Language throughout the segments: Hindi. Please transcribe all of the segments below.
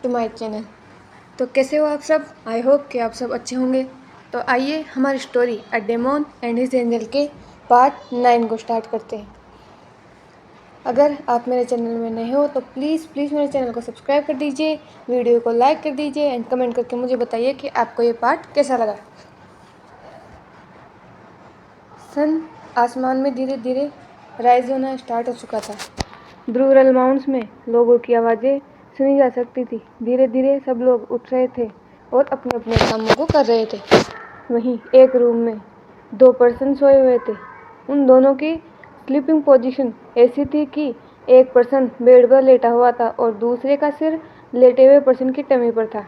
To my channel. तो कैसे हो आप सब? आई होप कि आप सब अच्छे होंगे। तो आइए हमारी story a demon and his angel के पार्ट 9 को स्टार्ट करते हैं। अगर आप मेरे चैनल में नए हो तो प्लीज़ मेरे चैनल को सब्सक्राइब कर दीजिए, वीडियो को लाइक कर दीजिए एंड कमेंट करके मुझे बताइए कि आपको ये पार्ट कैसा लगा। सन आसमान में धीरे धीरे राइज होना स्टार्ट हो चुका था। ब्रूरल माउंट्स में लोगों की आवाज़ें सुनी जा सकती थी। धीरे धीरे सब लोग उठ रहे थे और अपने अपने कामों को कर रहे थे। वहीं एक रूम में 2 पर्सन सोए हुए थे। उन दोनों की स्लीपिंग पोजीशन ऐसी थी कि एक पर्सन बेड पर लेटा हुआ था और दूसरे का सिर लेटे हुए पर्सन की टमी पर था।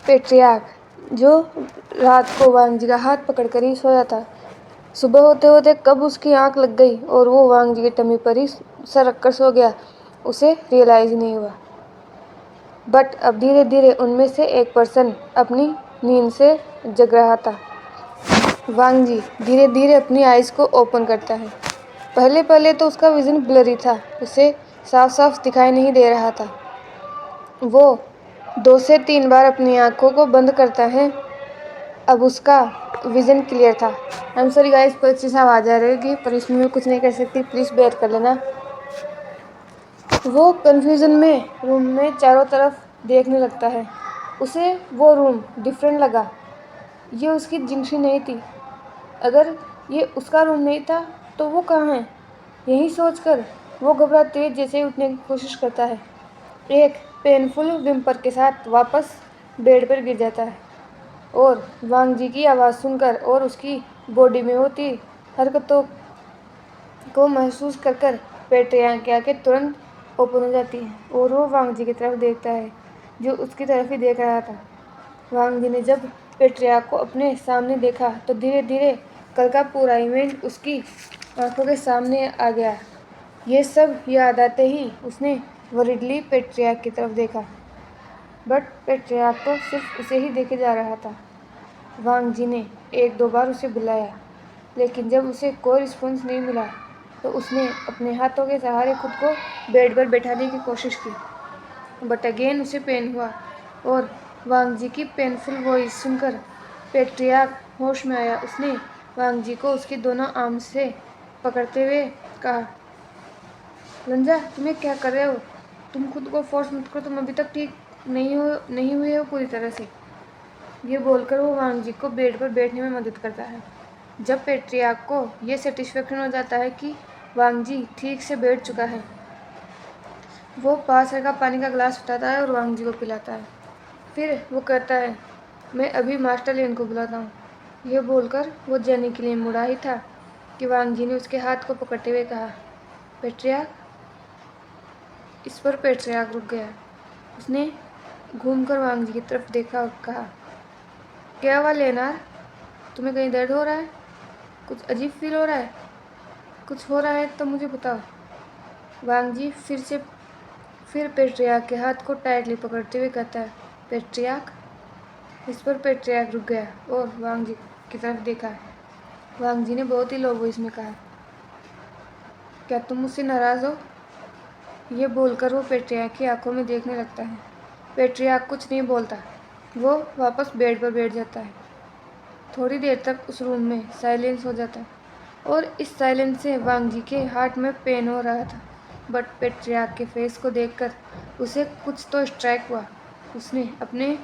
पेट्रियार्क, जो रात को वांग जी का हाथ पकड़कर ही सोया था, सुबह होते होते कब उसकी आंख लग गई और वो वांग जी की टमी पर ही सर रखकर सो गया, उसे रियलाइज नहीं हुआ। बट अब धीरे धीरे उनमें से एक पर्सन अपनी नींद से जग रहा था। वांग जी धीरे धीरे अपनी आइज़ को ओपन करता है। पहले पहले तो उसका विज़न ब्लरी था, उसे साफ साफ दिखाई नहीं दे रहा था। वो 2 से 3 बार अपनी आंखों को बंद करता है। अब उसका विज़न क्लियर था। आई एम सॉरी गाइस, कोई अच्छी सी आवाज़ आ रही है पर इसमें मैं कुछ नहीं कर सकती, प्लीज़ बेयर कर लेना। वो कन्फ्यूज़न में रूम में चारों तरफ देखने लगता है। उसे वो रूम डिफरेंट लगा। ये उसकी जिंदगी नहीं थी। अगर ये उसका रूम नहीं था तो वो कहाँ है? यही सोचकर वो घबराते हुए जैसे ही उठने की कोशिश करता है, एक पेनफुल विम्पर के साथ वापस बेड पर गिर जाता है और वांग जी की आवाज़ सुनकर और उसकी बॉडी में होती हरकतों को महसूस कर पेट्रियार्क की आंखें तुरंत ओपन हो जाती हैं और वो वांग जी की तरफ देखता है, जो उसकी तरफ ही देख रहा था। वांग जी ने जब पेट्रियार्क को अपने सामने देखा तो धीरे धीरे कल का पूरा इवेंट उसकी आंखों के सामने आ गया। ये सब याद आते ही उसने वरीडली पेट्रियार्क की तरफ देखा, बट पेट्रियार्क तो सिर्फ उसे ही देखे जा रहा था। वांग जी ने 1-2 बार उसे बुलाया, लेकिन जब उसे कोई रिस्पॉन्स नहीं मिला तो उसने अपने हाथों के सहारे खुद को बेड पर बैठाने की कोशिश की, बट अगेन उसे पेन हुआ और वांग जी की पेनफुल वॉइस सुनकर पेट्रियार्क होश में आया। उसने वांग जी को उसके दोनों आर्म से पकड़ते हुए कहा, लंजा, तुम्हें क्या कर रहे हो? तुम खुद को फोर्स मत करो, तुम अभी तक ठीक नहीं हुए हो पूरी तरह से। ये बोलकर वो वांग जी को बेड पर बैठने में मदद करता है। जब पेट्रियार्क को ये सेटिस्फेक्शन हो जाता है कि वांग जी ठीक से बैठ चुका है, वो पास रखा पानी का ग्लास उठाता है और वांग जी को पिलाता है। फिर वो कहता है, मैं अभी मास्टर लियन को बुलाता हूँ। यह बोलकर वो जाने के लिए मुड़ा ही था कि वांग जी ने उसके हाथ को पकड़ते हुए कहा, पेट्रियार्क। इस पर पेट्रियार्क रुक गया। उसने घूमकर वांग जी की तरफ देखा और कहा, क्या हुआ लेनार? तुम्हें कहीं दर्द हो रहा है? कुछ अजीब फील हो रहा है? कुछ हो रहा है तो मुझे बताओ। वांग जी फिर पेट्रियार्क के हाथ को टाइटली पकड़ते हुए कहता है, पेट्रियार्क। इस पर पेट्रियार्क रुक गया और वांग जी की तरफ देखा। वांग जी ने बहुत ही लो वॉइस में कहा, क्या तुम मुझसे नाराज़ हो? ये बोलकर वो पेट्रियार्क की आंखों में देखने लगता है। पेट्रियार्क कुछ नहीं बोलता, वो वापस बेड पर बैठ जाता है। थोड़ी देर तक उस रूम में साइलेंस हो जाता है और इस साइलेंस से वांग जी के हार्ट में पेन हो रहा था, बट पेट्रियार्क के फेस को देखकर उसे कुछ तो स्ट्राइक हुआ। उसने अपने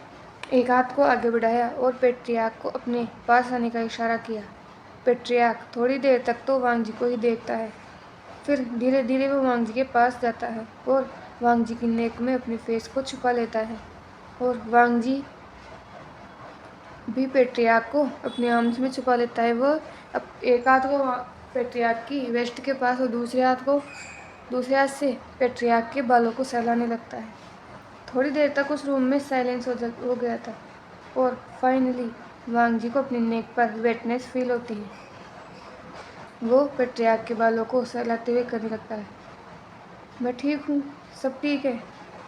एक हाथ को आगे बढ़ाया और पेट्रियार्क को अपने पास आने का इशारा किया। पेट्रियार्क थोड़ी देर तक तो वांग जी को ही देखता है, फिर धीरे धीरे वो वांग जी के पास जाता है और वांग जी की नेक में अपने फेस को छुपा लेता है और वांग जी भी पेट्रियार्क को अपने आर्म्स में छुपा लेता है। वह अब एक हाथ को पेट्रियार्क की वेस्ट के पास और दूसरे हाथ से पेट्रियार्क के बालों को सहलाने लगता है। थोड़ी देर तक उस रूम में साइलेंस हो गया था और फाइनली वांग जी को अपनी नेक पर वेटनेस फील होती है। वो पेट्रियार्क के बालों को सहलाते हुए करने लगता है, मैं ठीक हूँ, सब ठीक है,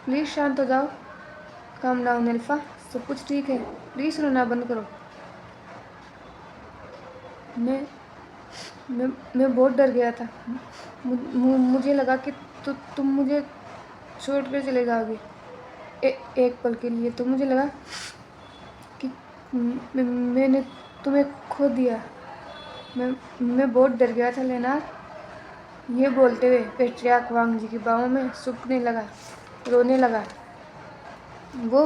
प्लीज़ शांत हो जाओ, काम डाउन अल्फा, सब कुछ ठीक है, प्लीज़ रोना बंद करो। मैं बहुत डर गया था। मुझे लगा कि तुम मुझे छोड़ कर चले जाओगे। एक पल के लिए तो मुझे लगा कि मैंने तुम्हें खो दिया। मैं बहुत डर गया था लेनार। ये बोलते हुए पेट्रियार्क वांग जी की बाहों में सूखने लगा, रोने लगा। वो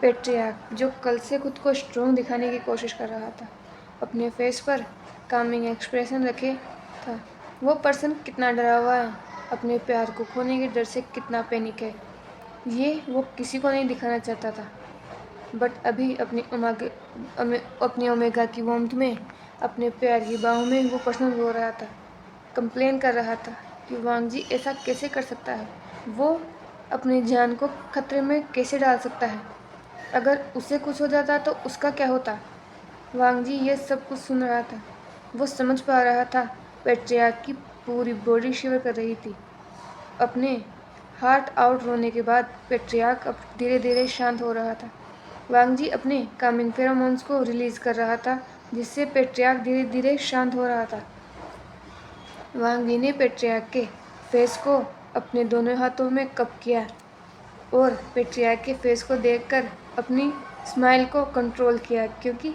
पेट्रियार्क जो कल से खुद को स्ट्रोंग दिखाने की कोशिश कर रहा था, अपने फेस पर कामिंग एक्सप्रेशन रखे था। वो पर्सन कितना डरा हुआ है, अपने प्यार को खोने के डर से कितना पैनिक है, ये वो किसी को नहीं दिखाना चाहता था। बट अभी अपनी ओमेगा की वार्मथ में, अपने प्यार की बाहों में वो पर्सन रो रहा था, कंप्लेन कर रहा था कि वांग जी ऐसा कैसे कर सकता है, वो अपनी जान को खतरे में कैसे डाल सकता है। अगर उसे कुछ हो जाता तो उसका क्या होता। वांग जी ये सब कुछ सुन रहा था। वो समझ पा रहा था पेट्रियार्क की पूरी बॉडी शिवर कर रही थी। अपने हार्ट आउट रोने के बाद पेट्रियार्क अब धीरे धीरे शांत हो रहा था। वांग जी अपने कामिंग फेरोमोन्स को रिलीज कर रहा था, जिससे पेट्रियार्क धीरे धीरे शांत हो रहा था। वांग जी ने पेट्रियार्क के फेस को अपने दोनों हाथों में कप किया और पेट्रियार्क के फेस को देखकर अपनी स्माइल को कंट्रोल किया, क्योंकि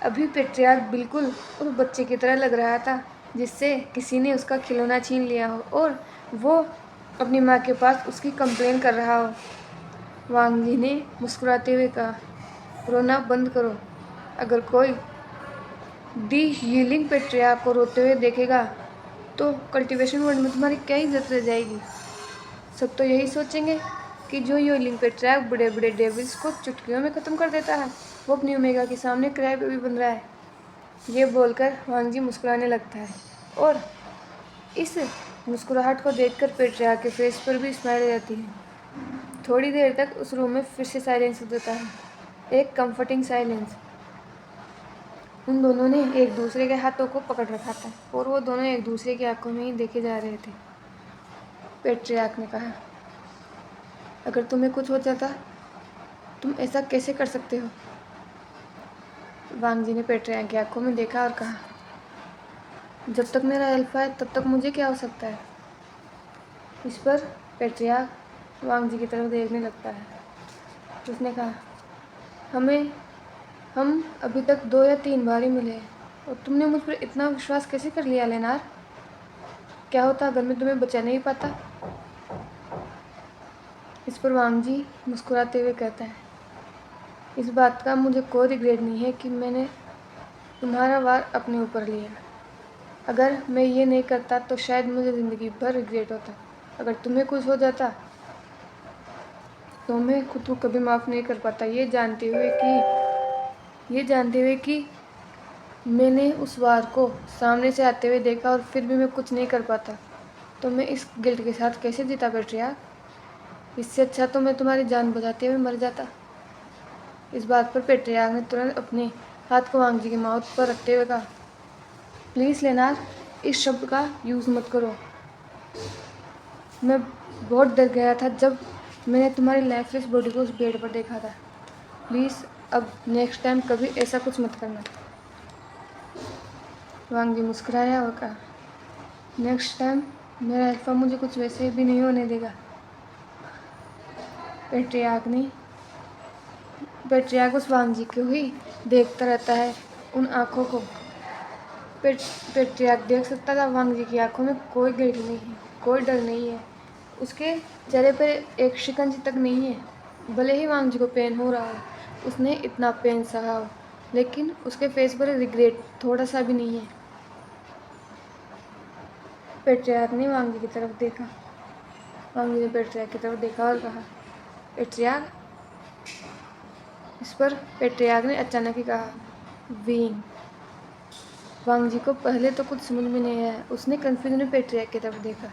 अभी पेट्रियार्क बिल्कुल उस बच्चे की तरह लग रहा था जिससे किसी ने उसका खिलौना छीन लिया हो और वो अपनी माँ के पास उसकी कंप्लेन कर रहा हो। वांग जी ने मुस्कुराते हुए कहा, रोना बंद करो। अगर कोई डी हीलिंग पेट्रियार्क को रोते हुए देखेगा तो कल्टीवेशन वर्ल्ड में तुम्हारी क्या इज्जत रह जाएगी। सब तो यही सोचेंगे कि जो हीलिंग पेट्रियार्क बड़े बड़े डेविल्स को चुटकियों में ख़त्म कर देता है, वो अपनी ओमेगा के सामने क्राई बेबी बन रहा है। ये बोलकर वांग जी मुस्कुराने लगता है और इस मुस्कुराहट को देखकर पेट्रियार्क के फेस पर भी स्माइल आ जाती है। थोड़ी देर तक उस रूम में फिर से साइलेंस हो जाता है, एक कंफर्टिंग साइलेंस। उन दोनों ने एक दूसरे के हाथों को पकड़ रखा था और वो दोनों एक दूसरे की आंखों में ही देखे जा रहे थे। पेट्रियार्क ने कहा, अगर तुम्हें कुछ हो जाता, तुम ऐसा कैसे कर सकते हो। वांग जी ने पेट्रियार्क की आंखों में देखा और कहा, जब तक मेरा अल्फा है तब तक मुझे क्या हो सकता है। इस पर पेट्रियार्क वांग जी की तरफ देखने लगता है। उसने कहा, हम अभी तक 2 या 3 बार ही मिले हैं और तुमने मुझ पर इतना विश्वास कैसे कर लिया लेनार। क्या होता अगर मैं तुम्हें बचा नहीं पाता। इस पर वांग जी मुस्कुराते हुए कहता है, इस बात का मुझे कोई रिग्रेट नहीं है कि मैंने तुम्हारा वार अपने ऊपर लिया। अगर मैं ये नहीं करता तो शायद मुझे ज़िंदगी भर रिग्रेट होता। अगर तुम्हें कुछ हो जाता तो मैं खुद को कभी माफ़ नहीं कर पाता, ये जानते हुए कि मैंने उस वार को सामने से आते हुए देखा और फिर भी मैं कुछ नहीं कर पाता। तो मैं इस गिल्ट के साथ कैसे जीता पेट्रियार्क। इससे अच्छा तो मैं तुम्हारी जान बचाते हुए मर जाता। इस बात पर पेट्रियार्क ने तुरंत अपने हाथ को वांग जी के माउथ पर रखते हुए कहा, प्लीज़ लेनार, इस शब्द का यूज़ मत करो। मैं बहुत डर गया था जब मैंने तुम्हारी लाइफलेस बॉडी को उस बेड पर देखा था। प्लीज़ अब नेक्स्ट टाइम कभी ऐसा कुछ मत करना। वांग जी मुस्कुराया और कहा, नेक्स्ट टाइम मेरा अल्फा मुझे कुछ वैसे भी नहीं होने देगा। पेट्रियार्क उस वांग जी को ही देखता रहता है, उन आँखों को। पेट्रियार्क देख सकता था वांग जी की आंखों में कोई गिल्ट नहीं है, कोई डर नहीं है, उसके चेहरे पर एक शिकंजी तक नहीं है। भले ही वांग जी को पेन हो रहा हो, उसने इतना पेन सहा हो, लेकिन उसके फेस पर रिग्रेट थोड़ा सा भी नहीं है। पेट्रियार्क ने वांग जी की तरफ देखा। वांग जी ने पेट्रियार्क की तरफ देखा और कहा, पेट्रियार्क। इस पर पेट्रियार्क ने अचानक ही कहा, विंग। वांग जी को पहले तो कुछ समझ में नहीं आया। उसने कंफ्यूजन में पेट्रियार्क की तरफ देखा।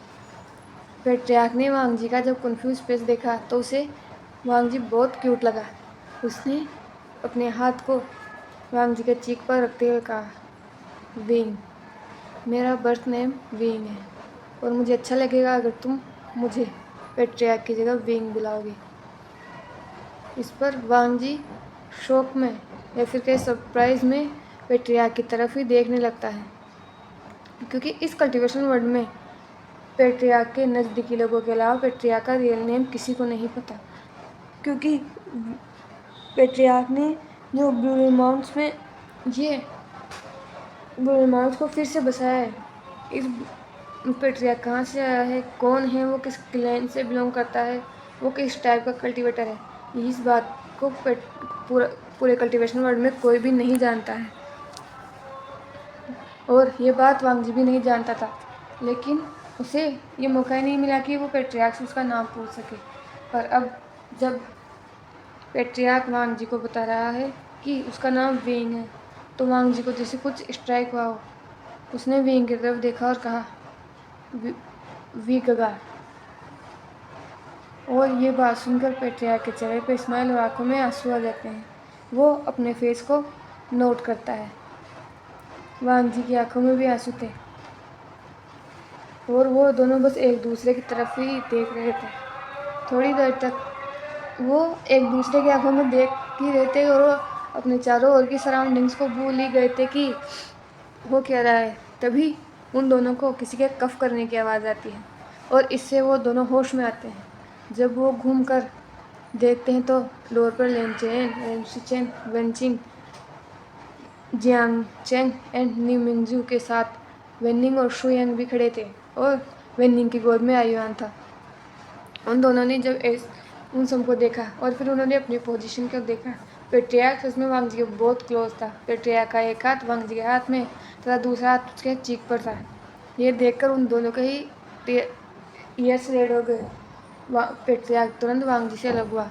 पेट्रियार्क ने वांग जी का जब कंफ्यूज फेस देखा तो उसे वांग जी बहुत क्यूट लगा। उसने अपने हाथ को वांग जी के चीक पर रखते हुए कहा, विंग, मेरा बर्थ नेम विंग है और मुझे अच्छा लगेगा अगर तुम मुझे पेट्रियार्क की जगह विंग बुलाओगे। इस पर वांग जी शौक में या फिर कहीं सरप्राइज में पेट्रियार्क की तरफ ही देखने लगता है, क्योंकि इस कल्टीवेशन वर्ल्ड में पेट्रियार्क के नज़दीकी लोगों के अलावा पेट्रियार्क का रियल नेम किसी को नहीं पता। क्योंकि पेट्रियार्क ने जो ब्लू माउंट्स में ये ब्लू माउंट्स को फिर से बसाया है। इस पेट्रियार्क कहाँ से आया है, कौन है वो, किस क्लैन से बिलोंग करता है, वो किस टाइप का कल्टीवेटर है, इस बात को पूरे कल्टीवेशन वर्ल्ड में कोई भी नहीं जानता है। और ये बात वांग जी भी नहीं जानता था, लेकिन उसे ये मौका ही नहीं मिला कि वो पेट्रियार्क से उसका नाम पूछ सके। पर अब जब पेट्रियार्क वांग जी को बता रहा है कि उसका नाम वेंग है, तो वांग जी को जैसे कुछ स्ट्राइक हुआ हो। उसने वेंग की तरफ देखा और कहा, वी गगा। और ये बात सुनकर पेट्रियार्क के चेहरे पे स्माइल और आंखों में आंसू आ जाते हैं। वो अपने फेस को नोट करता है। वांग जी की आंखों में भी आंसू थे और वो दोनों बस एक दूसरे की तरफ ही देख रहे थे। थोड़ी देर तक वो एक दूसरे की आंखों में देख ही रहे थे और वो अपने चारों ओर की सराउंडिंग्स को भूल ही गए थे कि वो क्या रहा है। तभी उन दोनों को किसी के कफ करने की आवाज़ आती है और इससे वो दोनों होश में आते हैं। जब वो घूम कर देखते हैं तो डोर पर लेनचेन, रेमसिचेन, वेंचिंग, जियांग चेंग एंड न्यूमिंगजू के साथ वेनिंग और शुयांग भी खड़े थे और वेनिंग की गोद में आयुआन था। उन दोनों ने जब उन सबको देखा और फिर उन्होंने अपनी पोजीशन को देखा। पेट्रियार्क उसमें वांग जी के बहुत क्लोज था। पेट्रियार्क का एक हाथ वांग जी के हाथ में तथा दूसरा हाथ उसके चीक पर था। ये देखकर उन दोनों के ही ईयर्स रेड हो गए। पेट्रियार्क तुरंत वांग जी से अलग हुआ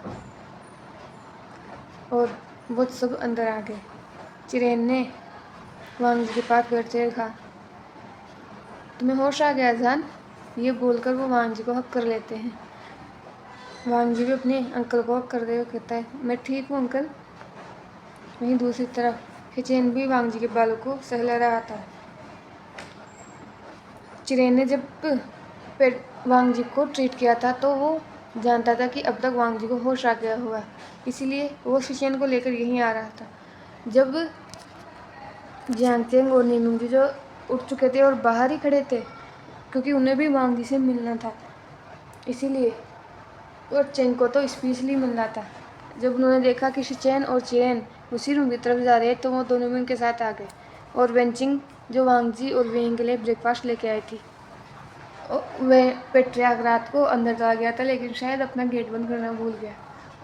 और वो सब अंदर आ गए। चिरेन ने वांग जी के पास बैठते कहा, तुम्हें होश आ गया जान। ये बोलकर वो वांग जी को हक कर लेते हैं। वांग जी भी अपने अंकल को हक करते हुए कहता है, मैं ठीक हूँ अंकल। वहीं दूसरी तरफ हिचेन भी वांग जी के बालों को सहला रहा था। चिरेन ने जब वांग जी को ट्रीट किया था तो वो जानता था कि अब तक वांग जी को होश आ गया होगा, इसीलिए वो शिचेन को लेकर यहीं आ रहा था। जब जियांगचेंग और नीमिंगजी जो उठ चुके थे और बाहर ही खड़े थे क्योंकि उन्हें भी वांग जी से मिलना था, इसीलिए और चेंग को तो स्पेशली मिलना था। जब उन्होंने देखा कि शिचेन और चिरेन उसी रूम की तरफ जा रहे तो वो दोनों भी उनके साथ आ गए। और वेंचिंग जो वांग जी और वेंग के लिए ब्रेकफास्ट लेके आई थी, वह पेट्रियार्क रात को अंदर चला गया था लेकिन शायद अपना गेट बंद करना भूल गया।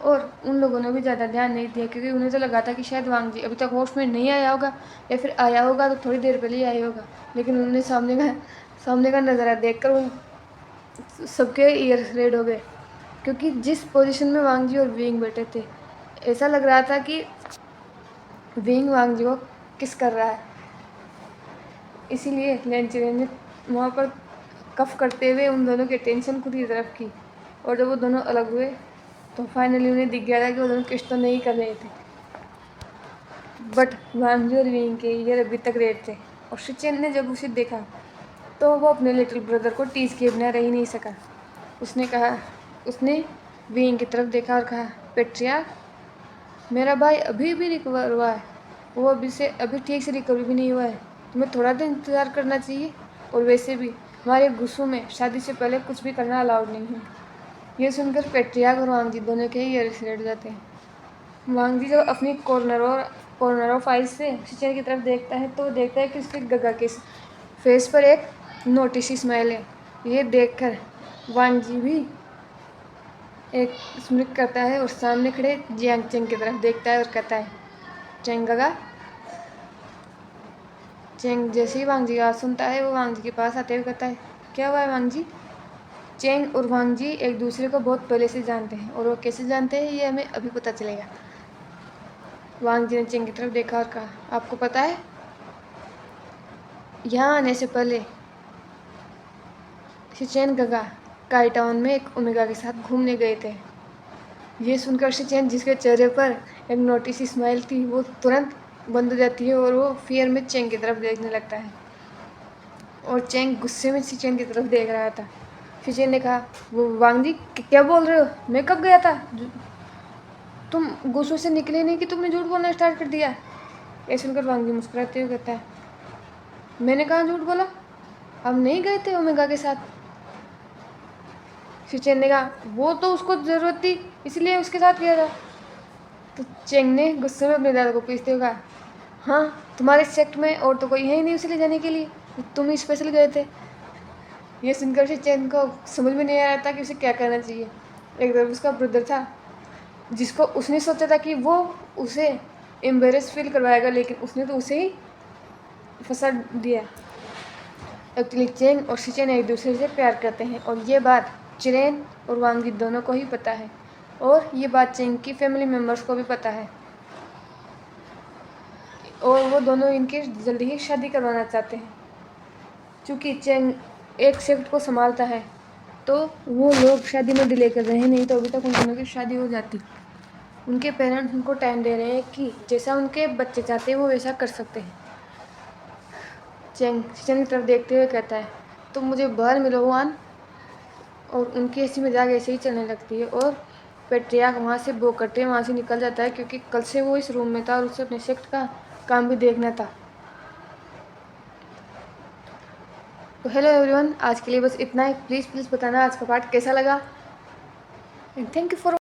और उन लोगों ने भी ज़्यादा ध्यान नहीं दिया क्योंकि उन्हें तो लगा था कि शायद वांग जी अभी तक होश में नहीं आया होगा या फिर आया होगा तो थोड़ी देर पहले ही आया होगा। लेकिन उन्होंने सामने का नज़ारा देखकर उन सबके ईयर रेड हो गए क्योंकि जिस पोजीशन में वांग जी और विंग बैठे थे ऐसा लग रहा था कि विंग वांग जी को किस कर रहा है। इसीलिए लेंचरेन ने वहाँ पर कफ करते हुए उन दोनों की टेंशन खुद की तरफ की। और जब वो दोनों अलग हुए तो फाइनली उन्हें दिख गया था कि वो दोनों किस तो नहीं कर रहे थे, बट वांग जी और विंग के ईयर अभी तक रेड थे। और शिचेन ने जब उसे देखा तो वो अपने लिटिल ब्रदर को टीज किए बिना रह ही नहीं सका। उसने विंग की तरफ देखा और कहा, पेट्रियार्क मेरा भाई अभी भी रिकवर हुआ है, वो अभी ठीक से रिकवर भी नहीं हुआ है, तुम्हें थोड़ा दिन इंतज़ार करना चाहिए। और वैसे भी हमारे गुस्सों में शादी से पहले कुछ भी करना अलाउड नहीं है। ये सुनकर पेट्रियार्क और वांग जी दोनों के ही ईयर्स रेड जाते हैं। वांग जी जब अपनी कॉर्नर ऑफ आइज से शिचेन की तरफ देखता है तो देखता है कि उसके गगा के फेस पर एक नोटिस स्माइल है। ये देखकर वांग जी भी एक स्मित करता है और सामने खड़े जियांग चेंग की तरफ देखता है और कहता है, चेंग गगा। चेंग जैसे ही वांग जी की आवाज़ सुनता है वो वांग जी के पास आते हुए कहता है, क्या हुआ है वांग जी। चेंग और वांग जी एक दूसरे को बहुत पहले से जानते हैं और वो कैसे जानते हैं ये हमें अभी पता चलेगा। वांग जी ने चेंग की तरफ देखा और कहा, आपको पता है यहाँ आने से पहले शिचेन गगा काईटाउन में एक ओमेगा के साथ घूमने गए थे। ये सुनकर शिचेन जिसके चेहरे पर एक नोटिस स्माइल थी वो तुरंत बंद हो जाती है और वो फियर में चेंग की तरफ देखने लगता है। और चेंग गुस्से में शिचेन की तरफ देख रहा था। शिचेन ने कहा, वो वांग जी क्या बोल रहे हो, मैं कब गया था, तुम गुस्सों से निकले नहीं कि तुमने झूठ बोलना स्टार्ट कर दिया। ये सुनकर वांग जी मुस्कुराते हुए कहता है, मैंने कहाँ झूठ बोला, हम नहीं गए थे ओमेगा के साथ। फिर चेंग ने कहा वो तो उसको ज़रूरत थी इसलिए उसके साथ किया था। तो चेंग ने गुस्से में अपने दादा को पूछते हुए कहा हाँ तुम्हारे सेक्ट में और तो कोई है ही नहीं उसे ले जाने के लिए, तुम ही स्पेशल गए थे। ये सुनकर से चेंग को समझ में नहीं आ रहा था कि उसे क्या करना चाहिए। एक तरफ उसका ब्रदर था जिसको उसने सोचा था कि वो उसे एम्बेरस फील करवाएगा, लेकिन उसने तो उसे ही फंसा दिया। एक्चुअली चेंग और शिचेन एक दूसरे से प्यार करते हैं और ये बात चिरेन और वांगी दोनों को ही पता है और ये बात चेंग की फैमिली मेम्बर्स को भी पता है और वो दोनों इनकी जल्दी ही शादी करवाना चाहते हैं। क्योंकि चेंग एक सेक्ट को संभालता है तो वो लोग शादी में डिले कर रहे हैं, नहीं तो अभी तक उन दोनों की शादी हो जाती। उनके पेरेंट्स उनको टाइम दे रहे हैं कि जैसा उनके बच्चे चाहते हैं वो वैसा कर सकते हैं। चेंग शिचेन की तरफ देखते हुए कहता है तुम मुझे बाहर मिलो वान, और उनकी ऐसी मजाक ऐसे ही चलने लगती है और पेट्रियार्क वहाँ से वो करते वहाँ से निकल जाता है क्योंकि कल से वो इस रूम में था और उसे अपने सेक्ट का काम भी देखना था। तो हेलो एवरीवन, आज के लिए बस इतना ही। प्लीज़ बताना आज का पार्ट कैसा लगा। And thank you for